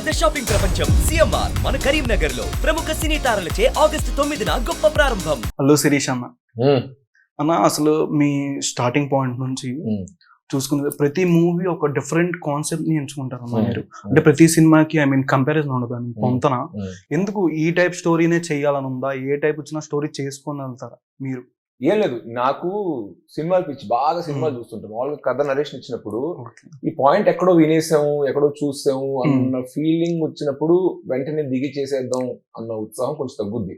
పెద్ద షాపింగ్ ప్రపంచం సిఎంఆర్ మన కరీంనగర్ లో ప్రముఖ సినీ తారలచే ఆగస్టు 9న గొప్ప ప్రారంభం. హలో శిరీష్ అన్న. అన్న అసలు మీ స్టార్టింగ్ పాయింట్ నుంచి చూసుకుంటే ప్రతి మూవీ ఒక డిఫరెంట్ కాన్సెప్ట్ ని ఎంచుకుంటారు అన్న మీరు. అంటే ప్రతి సినిమాకి కంపారిజన్ ఉండదు పొంతన. ఎందుకు ఈ టైప్ స్టోరీనే చేయాలని ఉందా? ఏ టైప్ వచ్చిన స్టోరీ చేసుకొని వెళ్తారా మీరు? ఏం లేదు, నాకు సినిమాలు పిచ్చి, బాగా సినిమాలు చూస్తుంటాం. మామూలుగా కథ నరేషన్ ఇచ్చినప్పుడు ఈ పాయింట్ ఎక్కడో వినేసాము, ఎక్కడో చూసాము అన్న ఫీలింగ్ వచ్చినప్పుడు వెంటనే దిగి చేసేద్దాం అన్న ఉత్సాహం కొంచెం తగ్గుద్ది.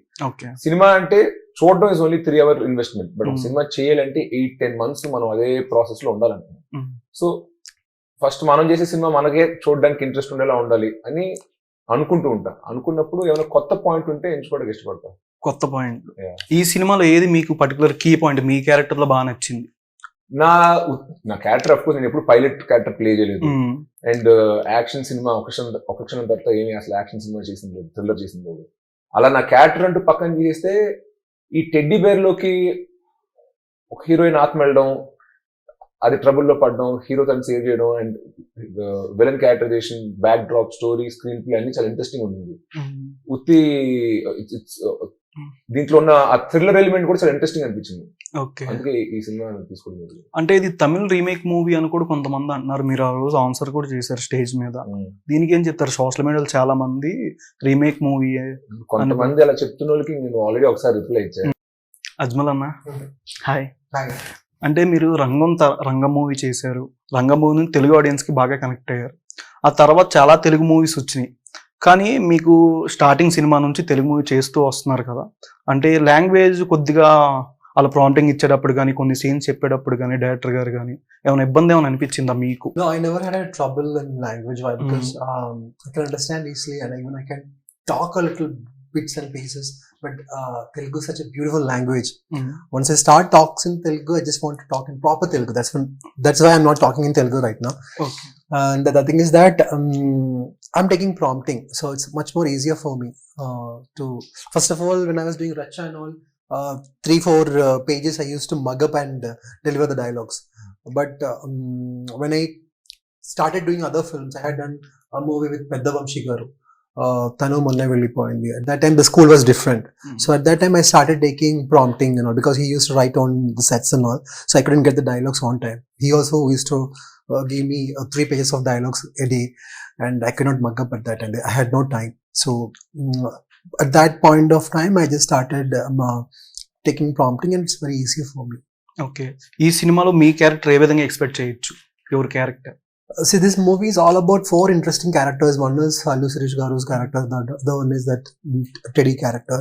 సినిమా అంటే చూడడం is only 3 hour investment, but ఒక సినిమా చేయాలంటే 8-10 months మనం అదే ప్రాసెస్ లో ఉండాలనుకున్నాం. సో ఫస్ట్ మనం చేసే సినిమా మనకే చూడడానికి ఇంట్రెస్ట్ ఉండేలా ఉండాలి అని అనుకుంటూ ఉంటాం. అనుకున్నప్పుడు ఏమైనా కొత్త పాయింట్ ఉంటే ఎంచుకోవడానికి ఇష్టపడతాం. కొత్త పాయింట్ ఈ సినిమాలో ఏది మీకు పర్టికులర్ కీ పాయింట్ మీ క్యారెక్టర్ లో బాగా నచ్చింది? నా క్యారెక్టర్ ఆఫ్ కోర్స్ నేను ఎప్పుడు పైలట్ క్యారెక్టర్ ప్లే చేయలేదు. అండ్ యాక్షన్ సినిమా ఒక క్షణం తర్వాత ఏమి అసలు యాక్షన్ సినిమా చేసింది లేదు, థ్రిల్లర్ చేసింది లేదు. అలా నా క్యారెక్టర్ అంటూ పక్కన తీసేస్తే ఈ టెడ్డీ బేర్ లోకి ఒక హీరోయిన్ ఆత్మ వెళ్ళడం, అది ట్రబుల్లో పడడం, హీరో తను సేవ్ చేయడం, and villain characterization, back drop, story, screen play అన్ని చాలా ఇంట్రెస్టింగ్ ఉంటుంది. ఉత్తి దీంట్లో ఉన్న ఆ థ్రిల్లర్ ఎలిమెంట్ కూడా చాలా ఇంట్రెస్టింగ్ అనిపించింది. అందుకే ఈ సినిమా తీసుకోవడం. అంటే ఇది తమిళ్ రీమేక్ మూవీ అని కూడా కొంతమంది అంటున్నారు. మీరు ఆ రోజు ఆన్సర్ కూడా చేశారు స్టేజ్ మీద. దీనికి ఏం చెప్తారు? సోషల్ మీడియాలో చాలా మంది రీమేక్ మూవీ, కొంతమంది అలా చెప్తున్న వాళ్ళకి నేను ఆల్రెడీ ఒకసారి రిప్లై ఇచ్చాను. అజ్మల్ అన్న హాయ్. అంటే మీరు రంగం మూవీ చేశారు. రంగం మూవీ తెలుగు ఆడియన్స్ కి బాగా కనెక్ట్ అయ్యారు. ఆ తర్వాత చాలా తెలుగు మూవీస్ వచ్చినాయి. కానీ మీకు స్టార్టింగ్ సినిమా నుంచి తెలుగు మూవీ చేస్తూ వస్తున్నారు కదా, అంటే లాంగ్వేజ్ కొద్దిగా అలా ప్రాంప్టింగ్ ఇచ్చేటప్పుడు కానీ, కొన్ని సీన్స్ చెప్పేటప్పుడు కానీ, డైరెక్టర్ గారు కానీ ఏమైనా ఇబ్బంది ఏమైనా అనిపించిందా మీకు? No, I never had a trouble in language. Why? Because I can understand easily, and even I can talk a little bits and pieces. But Telugu is such a beautiful language. Once I start talks in Telugu, I just want to talk in proper Telugu. That's why I'm not talking in Telugu right now. And the thing is that I'm taking prompting, so it's much more easier for me to. First of all, when I was doing Racha and all, 3-4 pages I used to mug up and deliver the dialogues. But when I started doing other films, I had done a movie with Pedda Vamshi garu. Tanu Molle Vellipoyindi. At that time the school was different, so at that time I started taking prompting, because he used to write on the sets and all, so I couldn't get the dialogues on time. He also used to give me 3 pages of dialogues a day, and I could not mug up at that time. I had no time. So at that point of time I just started taking prompting, and it's very easy for me. Okay, ఈ సినిమాలో మీ character ఏ విధంగా expect చేయొచ్చు? Your character. See, this movie is all about 4 interesting characters. One is Allu Sirish Garu's character, the other one is that Teddy character,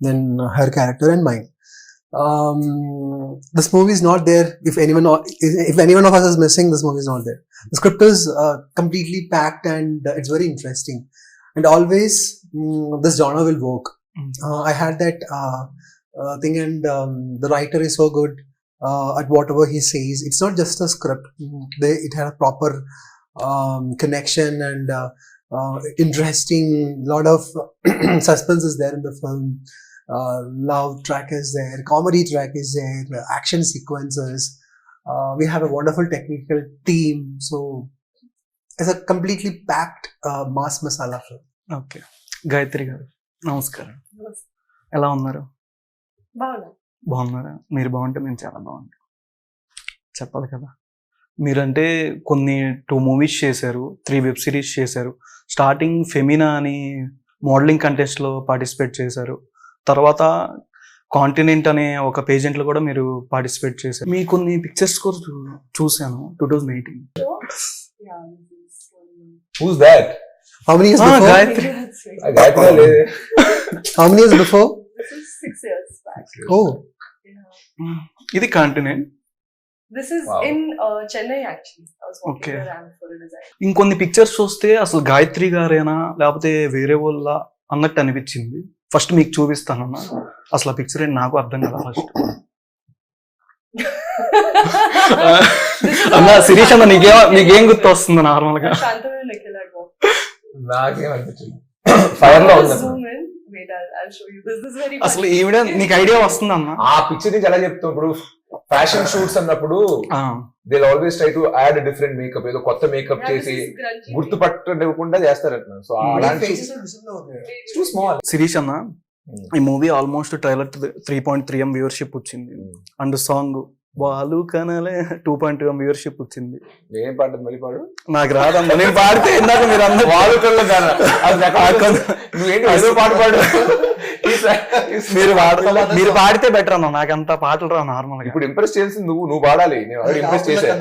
then her character and mine. This movie is not there. If anyone of us is missing, this movie is not there. The script is completely packed, and it's very interesting. And always this genre will work. I had that thing, and the writer is so good. At whatever he says, it's not just a script. It had a proper connection, and interesting. Lot of suspense is there in the film. Love track is there, comedy track is there, action sequences. We have a wonderful technical team. So it's a completely packed mass masala film. Okay, Gayatri గారు నమస్కారం. ఎలా ఉన్నారు? బాగున్నారా? మీరు బాగుంటే మేము చాలా బాగుంటాం. చెప్పాలి కదా, మీరంటే కొన్ని 2 movies చేశారు, 3 web series చేశారు. స్టార్టింగ్ ఫెమినా అని మోడలింగ్ కంటెస్ట్లో పార్టిసిపేట్ చేశారు. తర్వాత కాంటినెంట్ అనే ఒక పేజెంట్లో కూడా మీరు పార్టిసిపేట్ చేశారు. మీ కొన్ని పిక్చర్స్ కూడా చూశాను 2018. Who's that? How many years before? Gayatri. How many years before? This is 6 years back. Oh. ఇది continent. This is in Chennai actually. I was walking around for a design. ఇంకొన్ని pictures చూస్తే అసలు గాయత్రి గారేనా లేకపోతే వేరే వాళ్ళ అన్నట్టు అనిపించింది. ఫస్ట్ మీకు చూపిస్తానన్నా, అసలు ఆ పిక్చర్ ఏంటి నాకు అర్థం కదా. ఫస్ట్ అన్న శిరీష్ అన్న నీకేం గుర్తు వస్తుంది నార్మల్ గా? నాకేం అనిపించింది ఫైర్ లో ఉంది. Wait, I'll show you. This is very అసలు ఈవిడ నీకు ఐడియా వస్తుంది అన్న? ఆ పిక్చర్ నుంచి ఎలా చెప్తావు? ఇప్పుడు ఫ్యాషన్ షూట్స్ అన్నప్పుడు ఆ, they always try to add different makeup, ఏదో కొత్త మేకప్ చేసి గుర్తుపట్టకుండా చేస్తారట. సో అలాంటి faces are visible over there. Too small. Sirish అన్న ఈ movie almost trailer 3.3 M viewership వచ్చింది అండ్ సాంగ్ వాళ్ళు కనలే 2.2 M వ్యూవర్షిప్ వచ్చింది. ఏం పాడుతుంది మళ్ళీ పాడు. నాకు రాదమ్మా, నేను పాడితే ఇందాక మీరు అందరూ వాళ్ళు కళ్ళు కాదా? అది నువ్వేంటి ఏదో పాట పాడు. మీరు పాడితే బెటర్ అన్న, నాకు అంత పాటలు రా నార్మల్ గా. ఇప్పుడు ఇంప్రెస్ చేసింది నువ్వు పాడాలి. నేను ఆల్రెడీ ఇంప్రెస్ చేశా.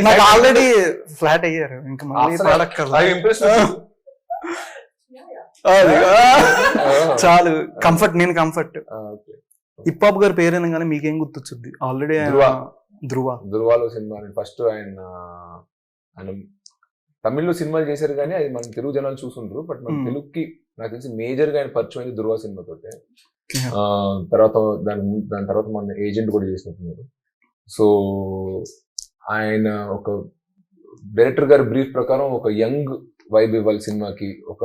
నాకు ఆల్రెడీ ఫ్లాట్ అయ్యారు, ఇంకా మళ్ళీ పాడక్కర్లేదు. ఇంప్రెస్ చాలు, కంఫర్ట్, నేను కంఫర్ట్. హిప్ హాప్ గారి పేరైనా కానీ మీకేం గుర్తొచ్చుద్ది? ఆల్రెడీ ధృవాలో సినిమా ఫస్ట్ ఆయన తమిళ్లో సినిమాలు చేశారు కానీ అది మన తెలుగు జనాలు చూసుంటారు. బట్ మన తెలుగుకి నాకు తెలిసి మేజర్ గా ఆయన పరిచయం అయింది ధృవ సినిమాతో. తర్వాత దాని తర్వాత మన ఏజెంట్ కూడా చేసినట్టున్నారు. సో ఆయన ఒక డైరెక్టర్ గారి బ్రీఫ్ ప్రకారం ఒక యంగ్ వైబ్ ఇవ్వాలి సినిమాకి, ఒక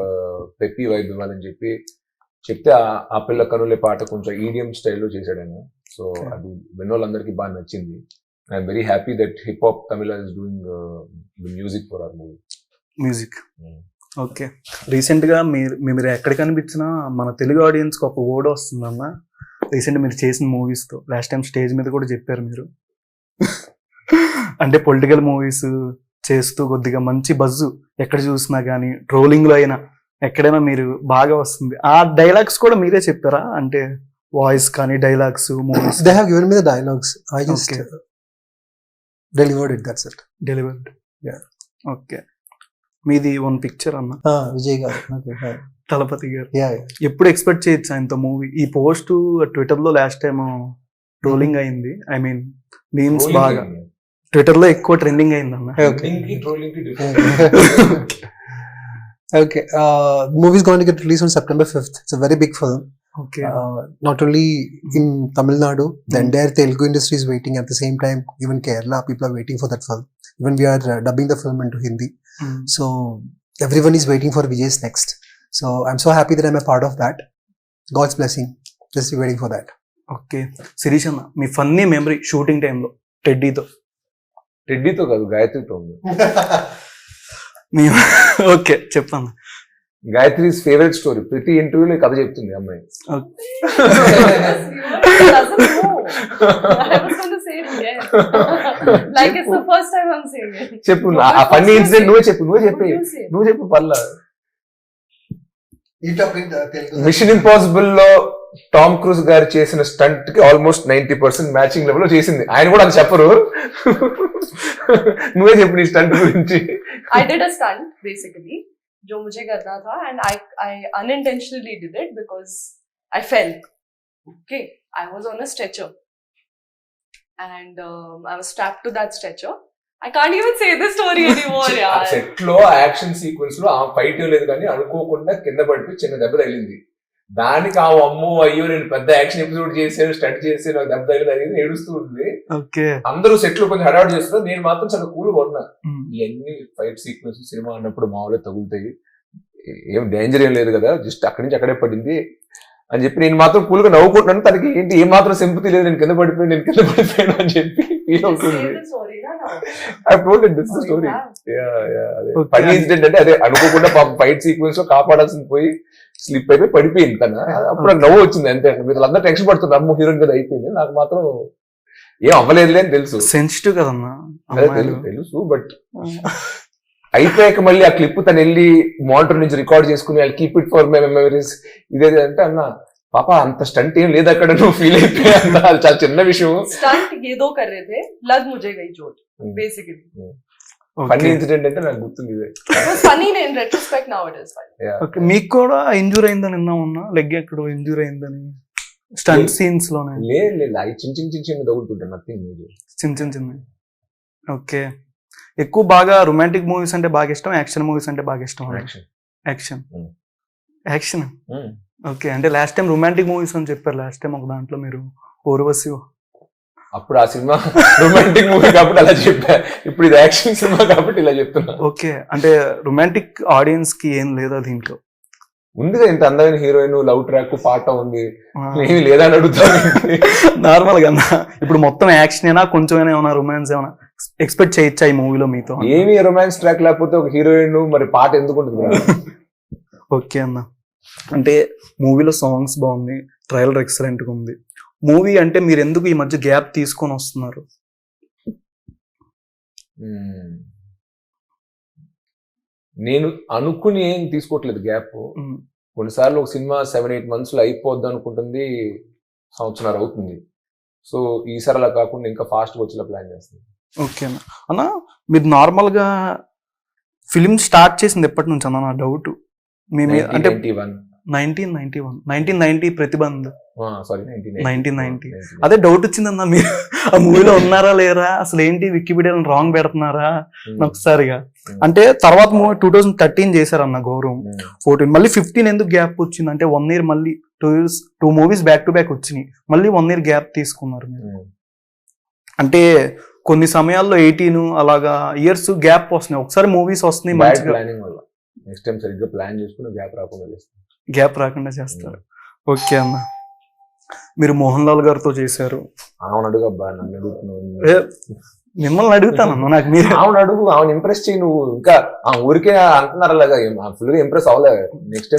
పెప్పీ వైబ్ ఇవ్వాలని చెప్తే ఆ పిల్ల కనులే పాట కొంచెం ఈడియం స్టైల్లో చేశాడు ఆయన. సో అది విన్నోళ్ళందరికీ బాగా నచ్చింది. I'm very happy that hip hop Tamil is doing the music for hour movie. Music okay. Recent గా మీరు ఎక్కడ కనిపించినా మన తెలుగు ఆడియన్స్ కి ఒక వర్డ్ వస్తుందన్న. రీసెంట్ మీరు చేసిన మూవీస్ తో లాస్ట్ టైం స్టేజ్ మీద కూడా చెప్పారు మీరు. అంటే పొలిటికల్ మూవీస్ చేస్తూ కొద్దిగా మంచి బజ్ ఎక్కడ చూసినా కానీ, ట్రోలింగ్ లో అయినా ఎక్కడైనా మీరు బాగా వస్తుంది. ఆ డైలాగ్స్ కూడా మీరే చెప్పారా? అంటే వాయిస్ కానీ dialogues movies? They have given me the dialogues. I just delivered it. That's it. Delivered. Yeah. Okay. మీది వన్ పిక్చర్ అన్న, విజయ్ గారు. Okay. Hi. తలపతి గారు. Yeah. ఎప్పుడు ఎక్స్పెక్ట్ చేయొచ్చు ఆయనతో మూవీ? ఈ పోస్ట్ ట్విట్టర్ లో లాస్ట్ టైం ట్రోలింగ్ అయింది. ఐ మీన్ మీమ్స్ బాగా ట్విట్టర్ లో ఎక్కువ ట్రెండింగ్ అయింది అన్న. Okay. The movie is going to get released on September 5th. It's a very big film. Okay. Not only in Tamil Nadu, the entire Telugu industry is waiting. At the same time, even Kerala, people are waiting for that film. Even we are dubbing the film into Hindi. So everyone is waiting for Vijay's next. So I'm so happy that I'm a part of that. God's blessing. Just be waiting for that. Okay. Shirish అన్న, మీ funny memory shooting టైంలో టెడ్డీతో? రెడ్డితో కాదు, గాయత్రితో ఉంది. Okay, చెప్పాను. Gayatri favourite story. ప్రతి ఇంటర్వ్యూలో కథ చెప్తుంది అమ్మాయి. చెప్పు, ఆ ఫన్నీ ఇన్సిడెంట్ నువ్వు చెప్పు పర్లా. మిషన్ ఇంపాసిబుల్ లో టామ్ క్రూజ్ గారు చేసిన స్టంట్ కి ఆల్మోస్ట్ 90% మ్యాచింగ్ లెవెల్ లో చేసింది. ఆయన కూడా అది చెప్పరు. నువ్వే చెప్పు నీ స్టంట్ గురించి. I did a stunt basically जो मुझे करना था, and I unintentionally did it because I fell. Okay, I was on a stretcher and I was strapped to that stretcher. I can't even say this story anymore. yaar. Set లో action sequence లో ఆ fight లేదు కానీ అనుకోకుండా కింద పడిపోయి చిన్న దెబ్బ తగిలింది. దానికి ఆ అమ్మో అయ్యో నేను పెద్ద యాక్షన్ ఎపిసోడ్ చేశాను, స్టంట్ చేసి నాకు దెబ్బ తగిలింది ఏడుస్తూ ఉంది. అందరూ సెట్ లో కొంచెం హడావుడి చేస్తున్నారు, నేను మాత్రం చాలా కూల్ గా ఉన్నా. ఇవన్నీ ఫైట్ సీక్వెన్స్ సినిమా అన్నప్పుడు మామూలుగా తగులుతాయి, ఏం డేంజర్ ఏం లేదు కదా, జస్ట్ అక్కడి నుంచి అక్కడే పడింది అని చెప్పి నేను మాత్రం కూల్ గా నవ్వుకుంటున్నాను. తనకి ఏంటి ఏ మాత్రం సింపతి లేదు, నేను కింద పడిపోయాను అని చెప్పి ఫీల్ అవుతుంది. ఫన్నీ ఇన్సిడెంట్ అంటే అదే, అనుకోకుండా ఫైట్ సీక్వెన్స్ లో కాపాడాల్సింది పోయి స్లిప్ అయిపోయి పడిపోయింది తన. అప్పుడు నవ్వు వచ్చింది అంతే. మీరు అందరూ టెన్షన్ పడుతున్నారు, అమ్మ హీరోయిన్ కదా అయిపోయింది. నాకు మాత్రం ఏం అవ్వలేదులే అని తెలుసు. సెన్సిటివ్ కదన్నా, తెలుసు. బట్ అయిపోయాక మళ్ళీ ఆ క్లిప్ తను వెళ్ళి మానిటర్ నుంచి రికార్డ్ చేసుకుని I keep it for my memories ఇదే అంటే అన్న పాప అంత స్టంట్ ఏం లేదు అక్కడ, నువ్వు ఫీల్ అయిపోయా. అది చాలా చిన్న విషయం. స్టంట్ ఏదో कर रहे थे, लग मुझे गई चोट basically. ఫన్నీ ఇన్సిడెంట్ అంటే నాకు గుర్తుంది ఇదే. It was funny in retrospect, now it is funny. Okay. మీకు కూడా ఇంజూర్ అయిందని విన్నామన్నా, లెగ్ ఎక్కడో ఇంజూర్ అయిందని స్టంట్ సీన్స్ లోనే? లేదు, అవి చిన్న తగులుతుంటాయి, నథింగ్ మేజర్. చిన్న. ఓకే. ఎక్కువ బాగా రొమాంటిక్ మూవీస్ అంటే బాగా ఇష్టం, యాక్షన్ మూవీస్ అంటే బాగా ఇష్టం? యాక్షన్. ఓకే. అంటే లాస్ట్ టైం రొమాంటిక్ మూవీస్ అని చెప్పారు, లాస్ట్ టైం ఒక దాంట్లో మీరు ఊర్వశి. అప్పుడు ఆ సినిమా రొమాంటిక్ మూవీ కాబట్టి అలా చెప్పా, ఇప్పుడు ఇది యాక్షన్ సినిమా కాబట్టి ఇలా చెప్తున్నా. ఓకే. అంటే రొమాంటిక్ ఆడియన్స్ కి ఏం లేదా దీంట్లో? ఉందిగా ఇంత అందమైన హీరోయిన్, లవ్ ట్రాక్, పాట ఉంది, ఏమి లేదా అని అడుగుతాను. నార్మల్ గా ఇప్పుడు మొత్తం యాక్షన్ అయినా కొంచెం ఏమైనా రొమాన్స్ ఏమైనా ఎక్స్పెక్ట్ చేయొచ్చా ఈ మూవీలో మీతో? ఏమి రొమాన్స్ ట్రాక్ లేకపోతే ఒక హీరోయిన్ మరి పాట ఎందుకు ఉంటుంది? ఓకే అన్న, అంటే మూవీలో సాంగ్స్ బాగుంది, ట్రైలర్ ఎక్సలెంట్ గా ఉంది. మూవీ అంటే మీరు ఎందుకు ఈ మధ్య గ్యాప్ తీసుకొని వస్తున్నారు? నేను అనుకుని ఏం తీసుకోవట్లేదు గ్యాప్. కొన్నిసార్లు ఒక సినిమా 7-8 months లో అయిపోద్ది అనుకుంటుంది, సంవత్సరాలు అవుతుంది. సో ఈసారి అలా కాకుండా ఇంకా ఫాస్ట్గా వచ్చేలా ప్లాన్ చేస్తాను. ఓకే అన్న. అన్న మీరు నార్మల్గా ఫిలిం స్టార్ట్ చేసింది ఎప్పటి నుంచి అన్న? నా డౌట్ మీ మీద అంటే 1990 ప్రతిబంధ్, సారీ 1990. అదే డౌట్ వచ్చిందన్న, మీరు ఆ మూవీలో ఉన్నారా లేరా, అసలు ఏంటి వికీపీడియాలో రాంగ్ పెడుతున్నారా ఒకసారిగా. అంటే తర్వాత మూవీ 2013 చేశారన్న గౌరవం, 14, మళ్ళీ 15 ఎందుకు గ్యాప్ వచ్చింది? అంటే 1 year మళ్ళీ 2 movies బ్యాక్ టు బ్యాక్ వచ్చినాయి, మళ్ళీ 1 year గ్యాప్ తీసుకున్నారు మీరు. అంటే కొన్ని సమయాల్లో 18 అలాగా ఇయర్స్ గ్యాప్ వస్తున్నాయి, ఒకసారి మూవీస్ వస్తున్నాయి మంచిగా. ప్లానింగ్ వల్ల నెక్స్ట్ టైం సరిగ్గా ప్లాన్ చేసుకుని గ్యాప్ రాకుండా చేస్తారు. ఓకే అన్న, మీరు మోహన్ లాల్ గారితో చేశారు. ఆమెను అడుగు అబ్బా, నన్ను అడుగుతున్నావు. మిమ్మల్ని అడుగుతాను నాకు, మీరు ఆమెను అడుగు, ఆమెను ఇంప్రెస్ చేయి. నువ్వు ఇంకా ఆ ఊరికే అంటున్నారు అలాగా, ఫుల్ గా ఇంప్రెస్ అవ్వలేదు. నెక్స్ట్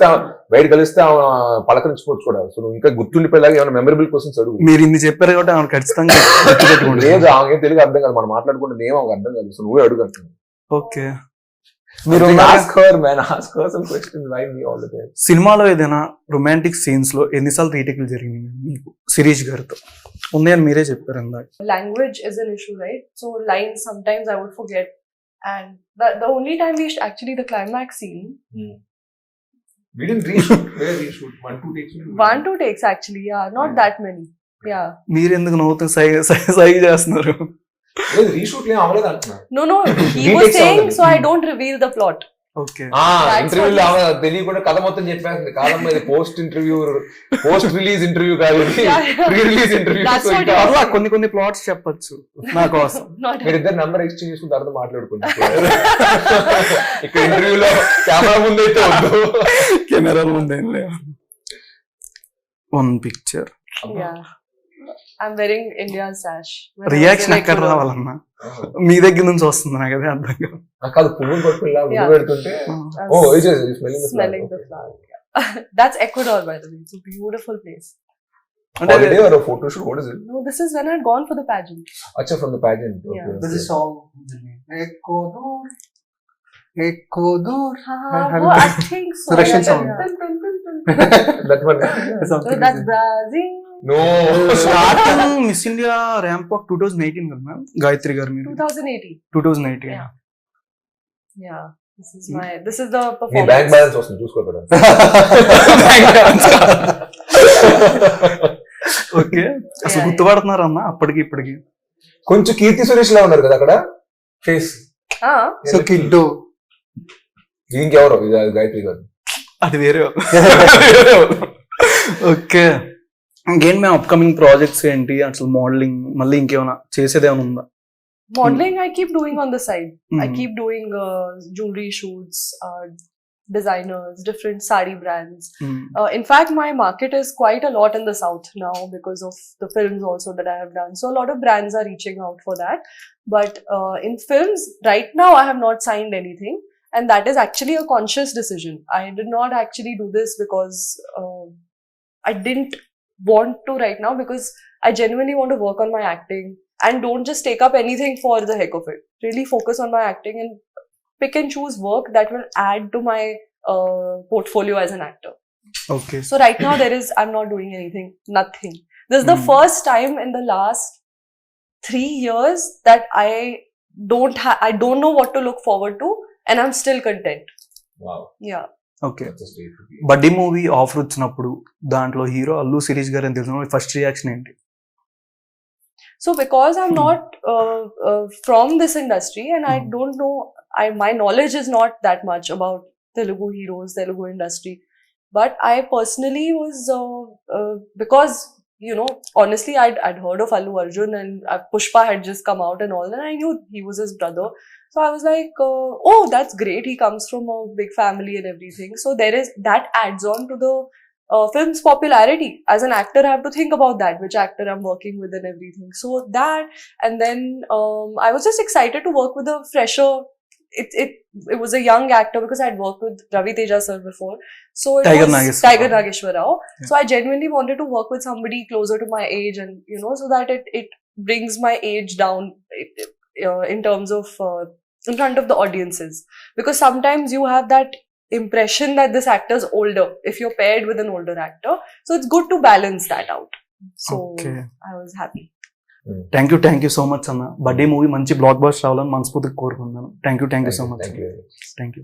టైం బయట కలిస్తే పలకరించుకోవచ్చు కూడా. సో నువ్వు ఇంకా గుర్తుండిపోయేలాగా ఏమైనా మెమరబుల్ క్వశ్చన్స్ అడుగు. మీరు ఇన్ని చెప్పారు కాబట్టి ఆమె ఖచ్చితంగా లేదు, ఆమె తెలుగు అర్థం కాదు, మనం మాట్లాడుకుంటే ఏమో ఆమెకు అర్థం కాదు. సో నువ్వే అడుగు అంటున్నాను. ఓకే, మీరు సినిమాలో ఏదైనా రొమాంటిక్ సీన్స్ లో ఎన్నిసార్లు రీటేక్లు జరిగింది మీకు శిరీష్ గారితో? ఉన్నాయని మీరే చెప్పారు ఇందాక. Language is an issue, right? So lines sometimes I would forget, and the only time we actually the climax scene. We didn't reshoot. Where reshoot? 1-2 takes. 1-2 takes actually, yeah, not that many. Yeah. మీరు ఎందుకు నవ్వుతూ సై చేస్తున్నారు? Reshoot ఏం అవ్వలేదు అంటున్నారు. No, he was saying so I don't reveal the plot. Okay, ఇంటర్వ్యూలో తెలియకుండా కథ మొత్తం చెప్పేస్తుంది. కాదమ్మా, ఇది పోస్ట్ రిలీజ్ ఇంటర్వ్యూ కాదు, ప్రీ రిలీజ్ ఇంటర్వ్యూ. కొన్ని ప్లాట్స్ చెప్పొచ్చు నా కోసం. మీరిద్దరు నంబర్ ఎక్స్చేంజ్ చేసుకుని తర్వాత మాట్లాడుకుంటారు. ఇక్కడ ఇంటర్వ్యూలో కెమెరా ముందు అయితే వద్దు, కెమెరా ముందు ఏం లేవు. One picture. I'm wearing India's sash. Reaction ఎక్కడ రావాలన్నా మీ దగ్గర నుంచి వస్తుంది, నాకు అదే అర్థం కాదు. కాదు, పువ్వులు పట్టుకుని పెడుతుంటే smelling the flower. That's Ecuador, by the way. It's a beautiful place. holiday or a photo shoot? What is it? No, this is when I had gone for the pageant. Acha, from the pageant. Yeah. Okay, There's a song, Ecuador. I think so. The Russian song. That one. So that's Brazil. No. Starting miss India ramp walk 2018 కదా ma'am, Gayatri గారు మీరు? 2018. Yeah. This is the నీ performance. Bank balance వస్తుంది చూసుకోకూడదు. Okay, అసలు గుర్తుపడుతున్నారు అన్న అప్పటికి ఇప్పటికి? కొంచెం కీర్తి సురేష్ లా ఉన్నారు కదా అక్కడ ఫేస్. So Kiddo. ఇంకెవరు? ఇది గాయత్రి గారు. అది వేరే. ఓకే, ఇంకేంటి మేము అప్కమింగ్ ప్రాజెక్ట్స్ ఏంటి? అసలు మోడలింగ్ మళ్ళీ ఇంకేమైనా చేసేది ఏమైనా ఉందా? Modeling I keep doing on the side. I keep doing jewelry shoots, designers, different sari brands. In fact, my market is quite a lot in the south now because of the films also that I have done. So a lot of brands are reaching out for that. But in films, right now I have not signed anything. And that is actually a conscious decision. I did not actually do this because I didn't want to right now, because I genuinely want to work on my acting and don't just take up anything for the heck of it. Really focus on my acting and pick and choose work that will add to my portfolio as an actor. Okay. So right now I'm not doing anything, nothing. This is the first time in the last 3 years that I don't know what to look forward to, and I'm still content. Wow. Yeah. Okay, బడ్డీ movie offer వచ్చినప్పుడు దాంట్లో hero Allu Sirish గారు అని తెలిసిన first reaction ఏంటి? So because I'm not from this industry and I don't know, my knowledge is not that much about Telugu heroes, Telugu industry. But I personally was, because you know, honestly, I'd heard of Allu Arjun, and Pushpa had just come out and all, and I knew he was his brother. So I was like, oh, that's great. He comes from a big family and everything. So that adds on to the film's popularity. As an actor, I have to think about that, which actor I'm working with and everything. So that, and then I was just excited to work with a fresher. It was a young actor because I'd worked with Ravi Teja sir before. So it Tiger was Nageshwar. Tiger Nageshwar Rao. Yeah. So I genuinely wanted to work with somebody closer to my age, and you know, so that it brings my age down in terms of in front of the audiences, because sometimes you have that impression that this actor's older if you're paired with an older actor. So it's good to balance that out. So Okay. I was happy. Thank you so much అన్న. Birthday movie మంచి block buster అవ్వాలని మనస్ఫూర్తిగా కోరుకుంటున్నాను. Thank you so much. Thank you. Thank you.